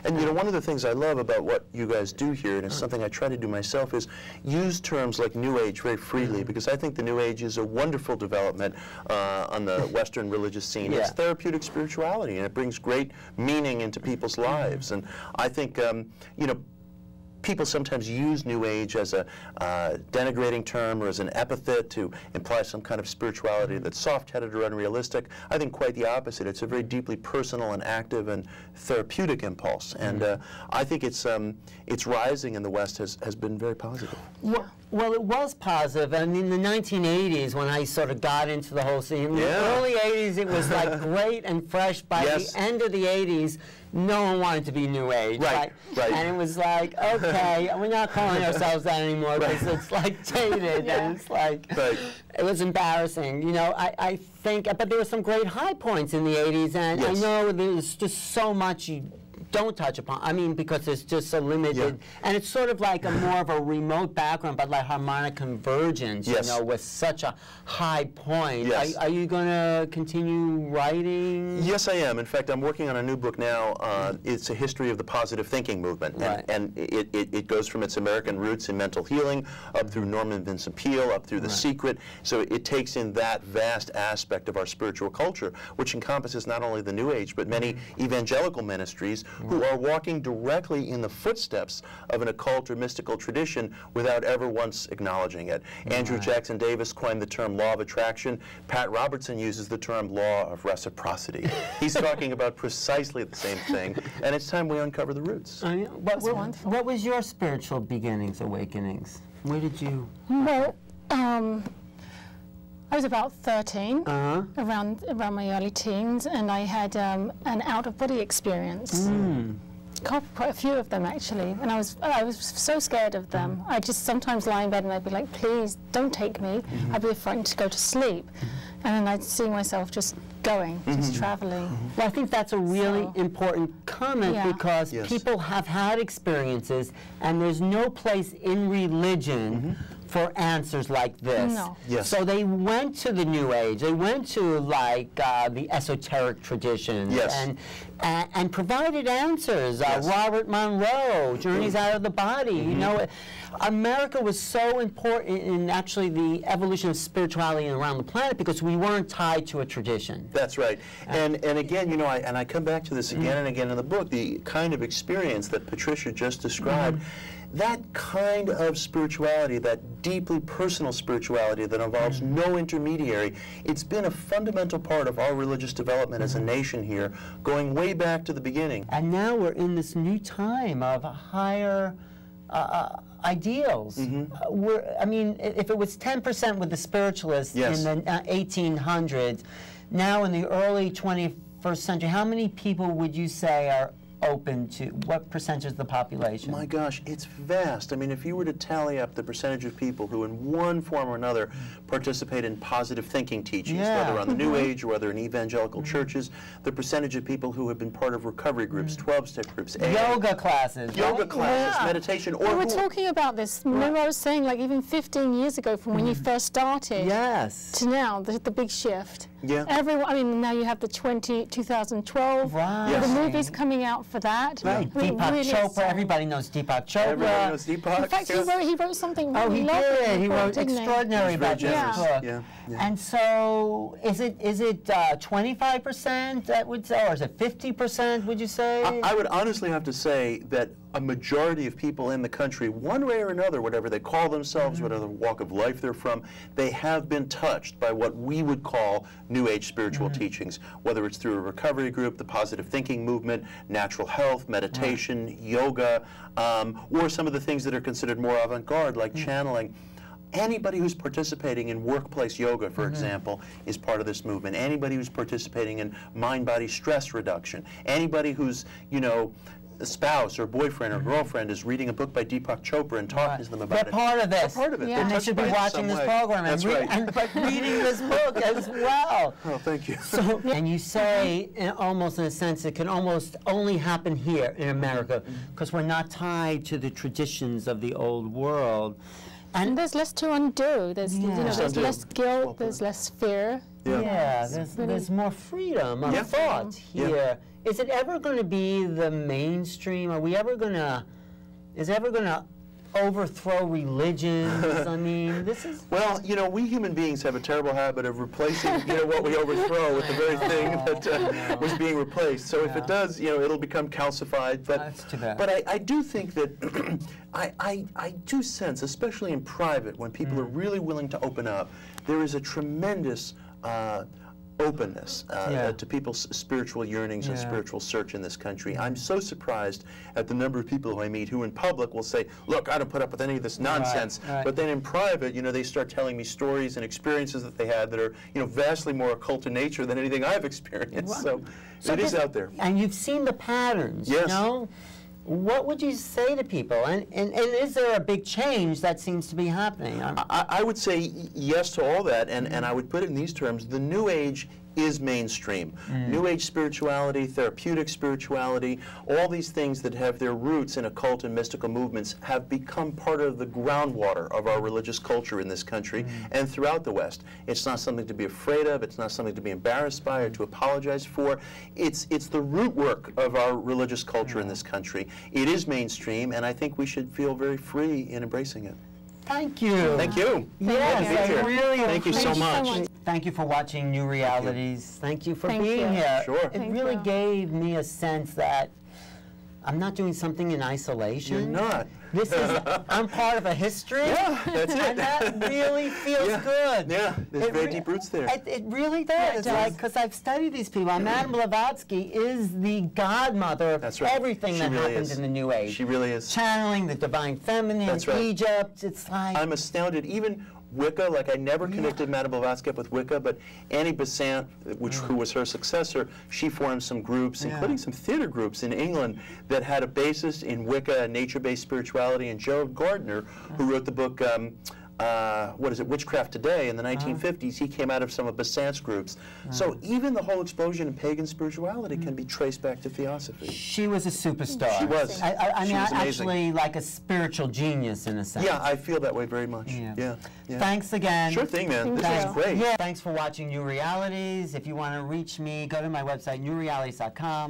And you know, one of the things I love about what you guys do here, and it's something I try to do myself, is use terms like New Age very freely, because I think the New Age is a wonderful development on the Western religious scene. It's therapeutic spirituality, and it brings great meaning into people's lives. And I think, you know, people sometimes use New Age as a denigrating term or as an epithet to imply some kind of spirituality that's soft-headed or unrealistic. I think quite the opposite. It's a very deeply personal and active and therapeutic impulse. And I think it's rising in the West has been very positive. Well, it was positive. And in the 1980s, when I sort of got into the whole scene, in the early 80s, it was like great and fresh. By the end of the 80s, no one wanted to be New Age. Right. And it was like, okay, we're not calling ourselves that anymore because it's like dated and it's like, it was embarrassing. You know, I think, but there were some great high points in the 80s, and I know there's just so much you don't touch upon. I mean, because it's just so limited, and it's sort of like a more of a remote background, but like harmonic convergence, you know, with such a high point. Are you going to continue writing? Yes, I am. In fact, I'm working on a new book now. It's a history of the positive thinking movement, and it goes from its American roots in mental healing up through Norman Vincent Peale, up through The Secret. So it takes in that vast aspect of our spiritual culture, which encompasses not only the New Age, but many evangelical ministries who are walking directly in the footsteps of an occult or mystical tradition without ever once acknowledging it. Andrew Jackson Davis coined the term law of attraction. Pat Robertson uses the term law of reciprocity. He's talking about precisely the same thing, and it's time we uncover the roots. What was your spiritual beginnings, awakenings? Where did you... Well, I was about 13, around my early teens, and I had an out-of-body experience. Quite a few of them, actually, and I was so scared of them. I just sometimes lie in bed and I'd be like, please don't take me. I'd be frightened to go to sleep, and then I'd see myself just going, just traveling. Well, I think that's a really important comment, because people have had experiences, and there's no place in religion for answers like this. So they went to the New Age, they went to like the esoteric traditions, and provided answers. Robert Monroe, Journeys Out of the Body. You know, America was so important in actually the evolution of spirituality around the planet because we weren't tied to a tradition. That's right. And again, you know, I come back to this again and again in the book, the kind of experience that Patricia just described. That kind of spirituality, that deeply personal spirituality that involves no intermediary, it's been a fundamental part of our religious development as a nation here, going way back to the beginning. And now we're in this new time of higher ideals. I mean, if it was 10% with the spiritualists in the 1800s, now in the early 21st century, how many people would you say are open to, what percentage of the population? My gosh, it's vast. I mean, if you were to tally up the percentage of people who in one form or another participate in positive thinking teachings, whether on the New Age or whether in evangelical churches, the percentage of people who have been part of recovery groups, 12-step groups, yoga classes, meditation, or we were talking about this. Remember I was saying, like, even 15 years ago from when you first started to now, the big shift. Everyone, I mean, now you have the 2012, the movies coming out for that. I mean, Deepak really Chopra, everybody knows Deepak Chopra. Everybody knows Deepak. In fact, he wrote something really lovely. He wrote Extraordinary about this book. And so, is it 25% that would say, or is it 50%? Would you say? I would honestly have to say that a majority of people in the country, one way or another, whatever they call themselves, whatever walk of life they're from, they have been touched by what we would call New Age spiritual teachings, whether it's through a recovery group, the positive thinking movement, natural health, meditation, yoga, or some of the things that are considered more avant-garde, like channeling. Anybody who's participating in workplace yoga, for example, is part of this movement. Anybody who's participating in mind-body stress reduction. Anybody who's, you know, a spouse or boyfriend or girlfriend is reading a book by Deepak Chopra and talking to them about it. They're part of this. They're part of it. And they should be watching this program and, reading this book as well. Oh, thank you. So, and you say, almost in a sense, it can almost only happen here in America because we're not tied to the traditions of the old world. And there's less to undo. There's, you know, there's less guilt, there's less fear. Yeah. There's more freedom of Yeah. thought Yeah. here. Is it ever going to be the mainstream? Are we ever going to? Is it ever going to overthrow religions? I mean, this is. Well, you know, we human beings have a terrible habit of replacing, you know, what we overthrow with the very thing that was being replaced. So if it does, you know, it'll become calcified. But, That's too bad. But I do think that I do sense, especially in private, when people are really willing to open up, there is a tremendous openness to people's spiritual yearnings and spiritual search in this country. I'm so surprised at the number of people who I meet who in public will say, look, I don't put up with any of this nonsense. Right. But then in private, you know, they start telling me stories and experiences that they had that are, you know, vastly more occult in nature than anything I've experienced. So it is out there. And you've seen the patterns, Yes. you know? What would you say to people? And is there a big change that seems to be happening? I would say yes to all that, and I would put it in these terms. The New Age is mainstream. New Age spirituality, therapeutic spirituality, all these things that have their roots in occult and mystical movements have become part of the groundwater of our religious culture in this country and throughout the West. It's not something to be afraid of. It's not something to be embarrassed by or to apologize for. It's the root work of our religious culture in this country. It is mainstream, and I think we should feel very free in embracing it. Thank you. Thank you. Yes, Glad to be I here. really Thank you so appreciate much. it. Thank you for watching New Realities. Thank you for Thank being you. here. Sure. It Thank really you. gave me a sense that I'm not doing something in isolation. You're not. This is, I'm part of a history. Yeah, that's it. And that really feels good. Yeah, there's It very re- deep roots there. It really does. it does. Because I've studied these people. And Madame Blavatsky is the godmother of That's right. everything She that really happened is. in the New Age. She really is. Channeling the divine feminine, That's right. Egypt. It's like. I'm astounded. Even Wicca, like I never connected Madame Blavatsky up with Wicca, but Annie Besant, who was her successor, she formed some groups, including some theater groups in England that had a basis in Wicca and nature-based spirituality. And Gerald Gardner, who wrote the book, what is it, Witchcraft Today, in the 1950s, he came out of some of Besant's groups. So even the whole explosion in pagan spirituality can be traced back to theosophy. She was a superstar. She was. I She mean, was amazing. actually like a spiritual genius in a sense. Yeah, I feel that way very much. Yeah. Yeah. Thanks again. Sure thing, man. This Thank was you. great. Yeah. Thanks for watching New Realities. If you want to reach me, go to my website, newrealities.com.